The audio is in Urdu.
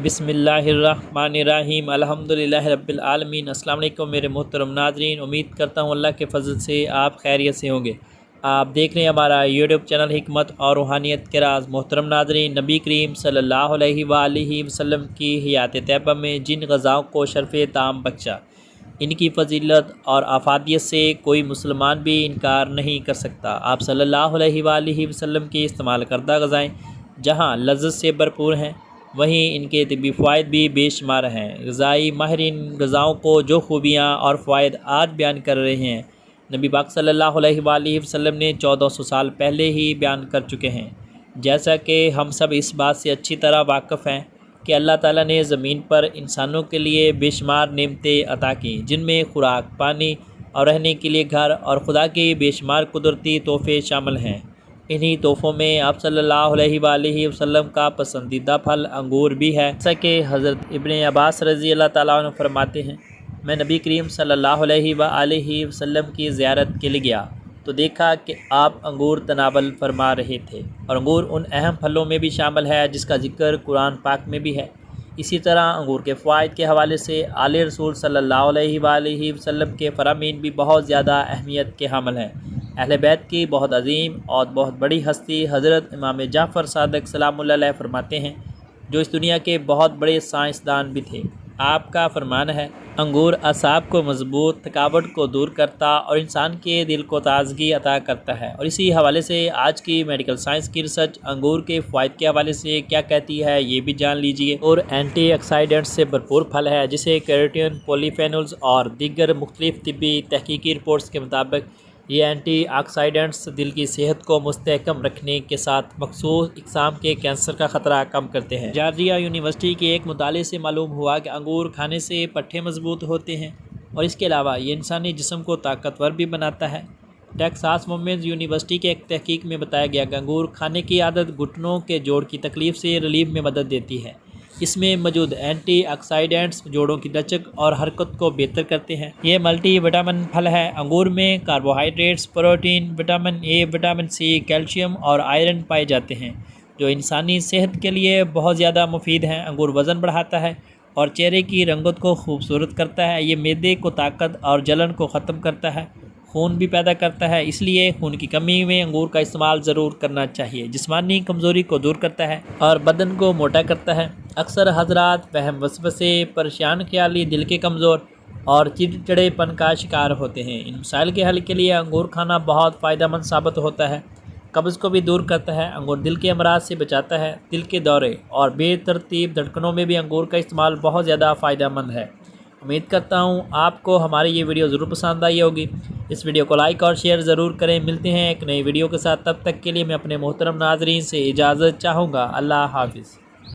بسم اللہ الرحمن الرحیم الحمدللہ رب العالمین۔ السلام علیکم میرے محترم ناظرین، امید کرتا ہوں اللہ کے فضل سے آپ خیریت سے ہوں گے۔ آپ دیکھ رہے ہیں ہمارا یوٹیوب چینل حکمت اور روحانیت کے راز۔ محترم ناظرین، نبی کریم صلی اللہ علیہ وآلہ وسلم کی حیات طیبہ میں جن غذاؤں کو شرف طعام بخشا، ان کی فضیلت اور افادیت سے کوئی مسلمان بھی انکار نہیں کر سکتا۔ آپ صلی اللہ علیہ وآلہ وسلم کی استعمال کردہ غذائیں جہاں لذت سے بھرپور ہیں، وہیں ان کے طبی فوائد بھی بے شمار ہیں۔ غذائی ماہرین غذاؤں کو جو خوبیاں اور فوائد آج بیان کر رہے ہیں، نبی پاک صلی اللہ علیہ وآلہ وسلم نے 1400 سال پہلے ہی بیان کر چکے ہیں۔ جیسا کہ ہم سب اس بات سے اچھی طرح واقف ہیں کہ اللہ تعالیٰ نے زمین پر انسانوں کے لیے بے شمار نعمتیں عطا کیں، جن میں خوراک، پانی اور رہنے کے لیے گھر اور خدا کے بے شمار قدرتی تحفے شامل ہیں۔ انہی تحفوں میں آپ صلی اللہ علیہ وآلہ وسلم کا پسندیدہ پھل انگور بھی ہے، جیسا کہ حضرت ابن عباس رضی اللہ تعالیٰ عنہ فرماتے ہیں، میں نبی کریم صلی اللہ علیہ وآلہ وسلم کی زیارت کے لیے گیا تو دیکھا کہ آپ انگور تناول فرما رہے تھے، اور انگور ان اہم پھلوں میں بھی شامل ہے جس کا ذکر قرآن پاک میں بھی ہے۔ اسی طرح انگور کے فوائد کے حوالے سے آل رسول صلی اللہ علیہ وآلہ وسلم کے فرامین بھی بہت زیادہ اہمیت کے حامل ہیں۔ اہل بیت کی بہت عظیم اور بہت بڑی ہستی حضرت امام جعفر صادق سلام اللہ علیہ فرماتے ہیں، جو اس دنیا کے بہت بڑے سائنسدان بھی تھے۔ آپ کا فرمان ہے، انگور اعصاب کو مضبوط، تھکاوٹ کو دور کرتا اور انسان کے دل کو تازگی عطا کرتا ہے۔ اور اسی حوالے سے آج کی میڈیکل سائنس کی ریسرچ انگور کے فوائد کے حوالے سے کیا کہتی ہے، یہ بھی جان لیجئے۔ اور اینٹی آکسیڈنٹس سے بھرپور پھل ہے، جسے کیروٹین، پولیفینولز اور دیگر مختلف طبی تحقیقی رپورٹس کے مطابق یہ اینٹی آکسیڈنٹس دل کی صحت کو مستحکم رکھنے کے ساتھ مخصوص اقسام کے کینسر کا خطرہ کم کرتے ہیں۔ جارجیا یونیورسٹی کے ایک مطالعے سے معلوم ہوا کہ انگور کھانے سے پٹھے مضبوط ہوتے ہیں، اور اس کے علاوہ یہ انسانی جسم کو طاقتور بھی بناتا ہے۔ ٹیکساس وومنز یونیورسٹی کے ایک تحقیق میں بتایا گیا کہ انگور کھانے کی عادت گھٹنوں کے جوڑ کی تکلیف سے ریلیف میں مدد دیتی ہے۔ اس میں موجود اینٹی آکسیڈنٹس جوڑوں کی لچک اور حرکت کو بہتر کرتے ہیں۔ یہ ملٹی وٹامن پھل ہے۔ انگور میں carbohydrates, protein, vitamin A, vitamin C, calcium اور آئرن پائے جاتے ہیں، جو انسانی صحت کے لیے بہت زیادہ مفید ہیں۔ انگور وزن بڑھاتا ہے اور چہرے کی رنگت کو خوبصورت کرتا ہے۔ یہ معدے کو طاقت اور جلن کو ختم کرتا ہے، خون بھی پیدا کرتا ہے، اس لیے خون کی کمی میں انگور کا استعمال ضرور کرنا چاہیے۔ جسمانی کمزوری کو دور کرتا ہے اور بدن کو موٹا کرتا ہے۔ اکثر حضرات وہم وسوسے، پریشان خیالی، دل کے کمزور اور چڑچڑے پن کا شکار ہوتے ہیں۔ ان مسائل کے حل کے لیے انگور کھانا بہت فائدہ مند ثابت ہوتا ہے۔ قبض کو بھی دور کرتا ہے۔ انگور دل کے امراض سے بچاتا ہے۔ دل کے دورے اور بے ترتیب دھڑکنوں میں بھی انگور کا استعمال بہت زیادہ فائدہ مند ہے۔ امید کرتا ہوں آپ کو ہماری یہ ویڈیو ضرور پسند آئی ہوگی۔ اس ویڈیو کو لائک اور شیئر ضرور کریں۔ ملتے ہیں ایک نئی ویڈیو کے ساتھ، تب تک کے لیے میں اپنے محترم ناظرین سے اجازت چاہوں گا۔ اللہ حافظ۔